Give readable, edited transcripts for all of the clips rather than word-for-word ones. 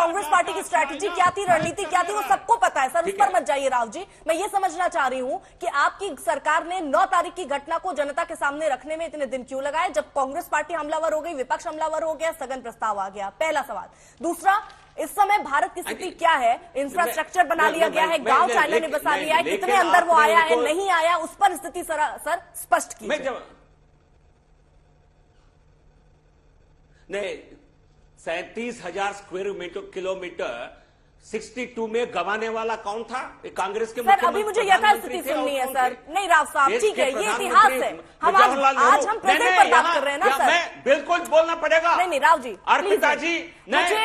Congress party की strategy क्या थी, रणनीति क्या थी, वो सबको पता है सर, उस पर मत जाइए राव जी। मैं ये समझना चाह रही हूं कि आपकी सरकार ने 9 तारीख की घटना को जनता के सामने रखने में इतने दिन क्यों लगाए, जब कांग्रेस पार्टी हमलावर हो गई, विपक्ष हमलावर हो गया, स्थगन प्रस्ताव आ गया। पहला सवाल। दूसरा, इस समय भारत की स्थिति क्या है? इंफ्रास्ट्रक्चर बना लिया गया है, गांव चाइना ने बसा लिया है, कितने अंदर वो आया है, नहीं आया, उस पर स्थिति सर स्पष्ट कीजिए। नहीं, 37,000 स्क्वायर किलोमीटर 62 में गंवाने वाला कौन था? कांग्रेस के सर अभी मुझे यथास्थिति सुननी है सर। नहीं राव साहब, ठीक है, ये इतिहास है, हम आज हम प्रेजेंट पर बात कर रहे हैं ना सर। बिल्कुल बोलना पड़ेगा। नहीं राव जी, अर्पिता जी,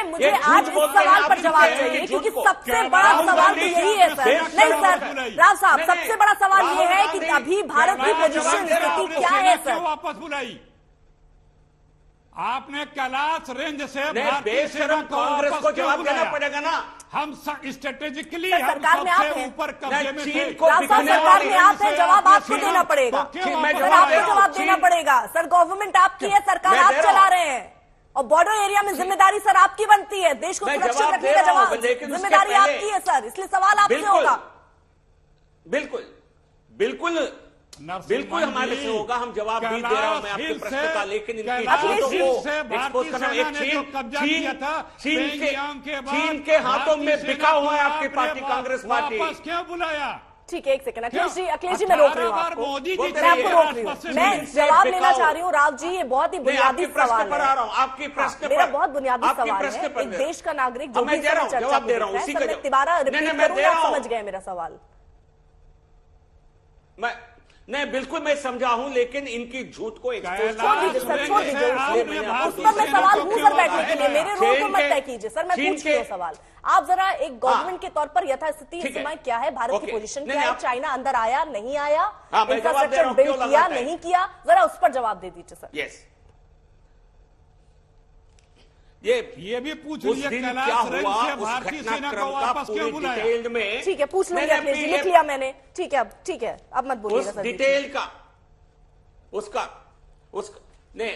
मुझे आज इस सवाल पर जवाब चाहिए, क्योंकि सबसे बड़ा सवाल तो यही है सर। नहीं सर राव साहब, सबसे बड़ा सवाल ये है कि अभी भारत की पोजीशन स्थिति क्या है सर? वापस बुलाई आपने कैलाश रेंज से भारतीय सेना कांग्रेस को जवाब देना पड़ेगा ना। हम स्ट्रेटेजिकली सरकार में आप हैं, ऊपर कब्जे में थे। सरकार में आप हैं, जवाब आपको देना पड़ेगा सर, आपको जवाब देना पड़ेगा सर। गवर्नमेंट आपकी है, सरकार आप चला रहे हैं, और बॉर्डर एरिया में जिम्मेदारी सर आपकी बनती है, देश को सुरक्षित रखने का जवाब जिम्मेदारी आपकी है सर, इसलिए सवाल आपसे होगा। बिल्कुल बिल्कुल बिल्कुल हमारे से होगा, हम जवाब भी दे रहा हूं मैं आपके प्रश्न का, लेकिन चीन के हाथों में बिका हुआ है आपकी पार्टी कांग्रेस पार्टी। क्यों बुलाया? ठीक है, एक सेकंड अखिलेश जी मैं रोक रही हूँ आपको, मैं आपको रोक रही हूँ, मैं जवाब लेना चाह रही हूँ राव जी। ये बहुत ही बुनियादी सवाल है, आपकी प्रश्न मेरा बहुत बुनियादी सवाल है। एक देश का नागरिक जो भी चर्चा दे रहा हूँ, मैं दोबारा रिपीट करूंगा, आप समझ गए मेरा सवाल। नहीं बिल्कुल मैं समझा हूं, लेकिन इनकी झूठ को उस पर मैं सवाल हूं सर बैठने के लिए, मेरे रोल को मत तय कीजिए सर, मैं पूछ रही हूँ सवाल। आप जरा एक गवर्नमेंट के तौर पर यथास्थिति इस समय क्या है, भारत की पोजीशन क्या है, चाइना अंदर आया नहीं आया, इंफ्रास्ट्रक्चर बिल्ड किया नहीं किया, जरा उस पर जवाब दे दीजिए सर। यस, ये भी पूछ लीजिए कैलाश रेंज से भारतीय सेना को वापस क्यों बुलाया? में ठीक है, पूछ लेंगे अखिलेश जी, लिख लिया मैंने। ठीक है, अब मत बोलिएगा सर। डिटेल का उसका ने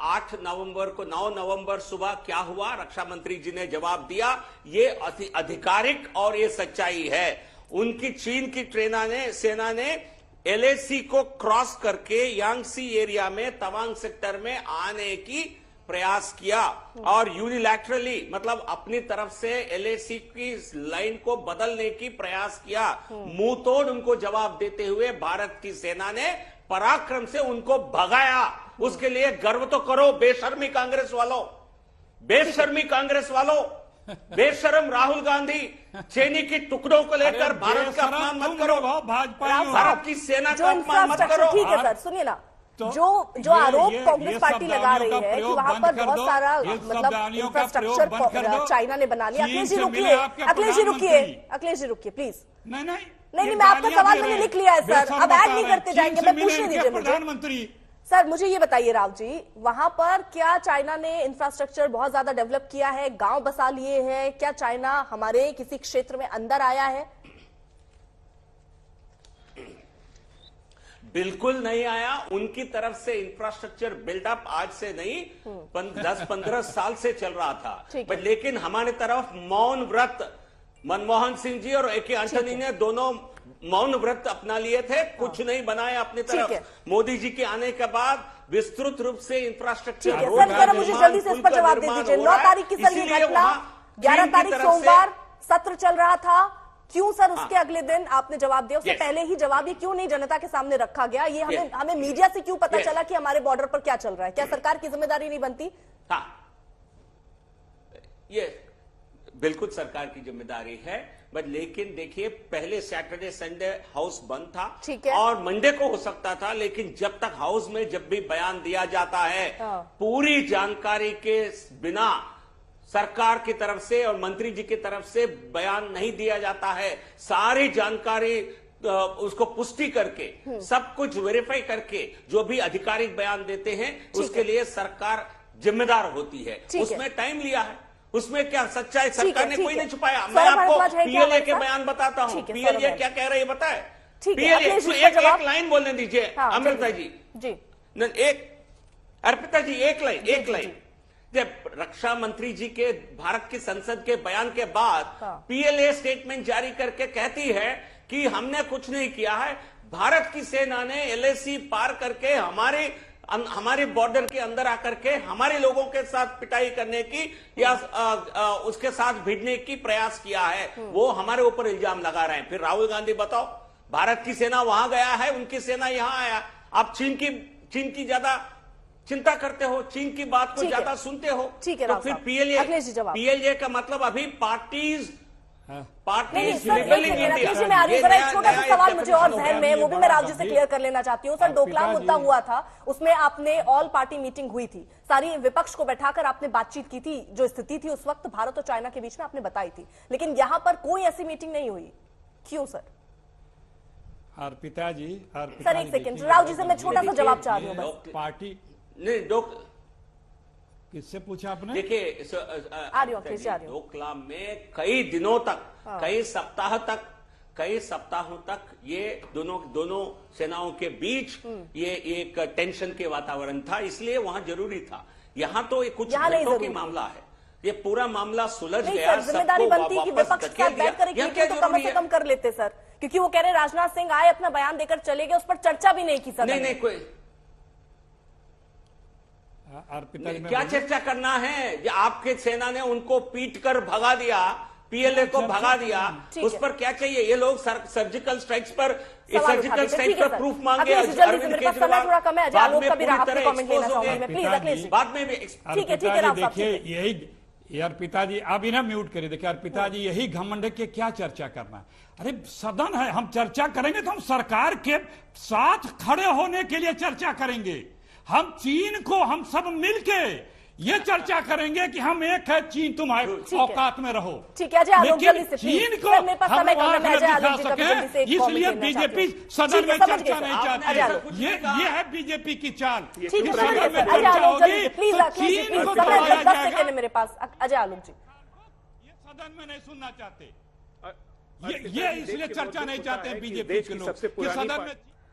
9 नवंबर सुबह क्या हुआ, रक्षा मंत्री जी ने जवाब दिया। ये आधिकारिक और ये सच्चाई है। उनकी चीन की सेना ने LAC को क्रॉस करके यांगसी एरिया में तवांग सेक्टर में आने की प्रयास किया, और यूनिलैटरली मतलब अपनी तरफ से LAC की लाइन को बदलने की प्रयास किया। मुंह तोड़ उनको जवाब देते हुए भारत की सेना ने पराक्रम से उनको भगाया। उसके लिए गर्व तो करो बेशर्मी कांग्रेस वालों, बेशर्मी कांग्रेस वालों, बेशर्म राहुल गांधी, चीनी की टुकड़ों को लेकर भारत का अपमान मत करो, भारत की सेना का अपमान मत करो। ठीक है सर, सुनिए ना, जो आरोप कांग्रेस पार्टी लगा रही है कि वहां पर बहुत सारा मतलब इंफ्रास्ट्रक्चर चाइना ने बना लिया। अखिलेश जी रुकिए प्लीज। नहीं, मैं आपका सवाल मैंने लिख लिया है सर, अब ऐड नहीं करते जाएंगे, मैं पूछने दीजिए मुझे। सर मुझे ये बताइए राव जी, वहां पर क्या चाइना ने इंफ्रास्ट्रक्चर बहुत ज्यादा डेवलप किया है, गांव बसा लिए हैं? क्या चाइना हमारे किसी क्षेत्र में अंदर आया है? बिल्कुल नहीं आया। उनकी तरफ से इंफ्रास्ट्रक्चर बिल्डअप आज से नहीं 10-15 साल से चल रहा था, बट लेकिन हमारे तरफ मौन व्रत मनमोहन सिंह जी और AK एंटनी ने दोनों मौन व्रत अपना लिए थे, कुछ नहीं बनाया अपनी तरफ। मोदी जी के आने के बाद विस्तृत रूप से इंफ्रास्ट्रक्चर सर मुझे जल्दी से इस पर जवाब दे दीजिए। 9 तारीख की सर ये घटना, 11 तारीख सोमवार सत्र चल रहा था, क्यों सर उसके अगले दिन आपने जवाब दिया? उससे पहले ही जवाब ये क्यों नहीं जनता के सामने रखा गया? ये हमें मीडिया से क्यों पता चला कि हमारे बॉर्डर पर क्या चल रहा है? क्या सरकार की जिम्मेदारी नहीं बनती? हाँ, ये बिल्कुल सरकार की जिम्मेदारी है, बट लेकिन देखिए पहले सैटरडे संडे हाउस बंद था, और मंडे को हो सकता था, लेकिन जब तक हाउस में जब भी बयान दिया जाता है पूरी जानकारी के बिना सरकार की तरफ से और मंत्री जी की तरफ से बयान नहीं दिया जाता है। सारी जानकारी उसको पुष्टि करके सब कुछ वेरीफाई करके जो भी आधिकारिक बयान देते हैं उसके लिए सरकार जिम्मेदार होती है। उसमें टाइम लिया है, उसमें क्या सच्चाई सरकार ने कोई नहीं छुपाया। मैं आपको PLA के बयान बताता हूं, PLA क्या कह रही है बताए। PLA एक लाइन बोलने दीजिए अमृता जी, एक अर्पिता जी, एक लाइन जब रक्षा मंत्री जी के भारत की संसद के बयान के बाद हाँ। पीएलए स्टेटमेंट जारी करके कहती है कि हमने कुछ नहीं किया है, भारत की सेना ने एलएसी पार करके हमारे बॉर्डर के अंदर आकर के हमारे लोगों के साथ पिटाई करने की या उसके साथ भिड़ने की प्रयास किया है, वो हमारे ऊपर इल्जाम लगा रहे हैं। फिर राहुल गांधी बताओ, भारत की सेना वहां गया है, उनकी सेना यहां आया, आप चीन की ज्यादा चिंता करते हो, चीन की बात को ज्यादा सुनते हो। ठीक है, तो फिर पीएलए का मतलब अभी पार्टीज नहीं सर, अखिलेश जी, मैं आ रही हूँ। जरा एक छोटा सा सवाल मुझे और जहन में, वो भी मैं राव जी से क्लियर कर लेना चाहती हूँ। सर, डोकलाम मुद्दा हुआ था, उसमें आपने ऑल पार्टी मीटिंग हुई थी, सारी विपक्ष को बैठाकर आपने बातचीत की थी, जो स्थिति थी उस वक्त भारत और चाइना के बीच में आपने बताई थी, लेकिन यहाँ पर कोई ऐसी मीटिंग नहीं हुई, क्यों सर? अर्पिता जी, सर एक सेकेंड, राव जी से मैं छोटा सा जवाब चाह रही हूँ बस। पार्टी नहीं, किससे पूछा आपने? देखिए, डोकलाम में कई दिनों तक, कई सप्ताहों तक ये दोनों सेनाओं के बीच ये एक टेंशन के वातावरण था, इसलिए वहां जरूरी था। यहां तो ये कुछ घंटों की मामला है, ये पूरा मामला सुलझ गया। जिम्मेदारी बनती कि विपक्ष के साथ बैठकर एक मीटिंग तो कम से कम कर लेते सर, क्योंकि वो कह रहे राजनाथ सिंह आए, अपना बयान देकर चले गए, उस पर चर्चा भी नहीं की सर। नहीं कोई क्या चर्चा करना है? आपके सेना ने उनको पीट कर भगा दिया, पीएलए को भगा दिया, उस पर क्या चाहिए? ये लोग सर्जिकल स्ट्राइक्स पर प्रूफ मांगे। अरविंद केजरीवाल थोड़ा कम है, बाद में ठीक है, देखिए यही अर्पिता जी, आप इन्हें म्यूट करिए। देखिए अर्पिता जी, यही घमंड के क्या चर्चा करना? अरे सदन है, हम चर्चा करेंगे तो हम सरकार के साथ खड़े होने के लिए चर्चा करेंगे। हम चीन को हम सब मिलके ये चर्चा करेंगे कि हम एक है, चीन तुम्हारे औकात में रहो। ठीक है, लेकिन चीन को हम वहां दिखा सके, इसलिए बीजेपी सदन में चर्चा नहीं चाहती। ये है बीजेपी की चाल। सदन में चर्चा होगी तो चीन को दबाया जाएगा। मेरे पास अजय आलोक जी, ये सदन में नहीं सुनना चाहते, ये इसलिए चर्चा नहीं चाहते बीजेपी के लोग, सदन में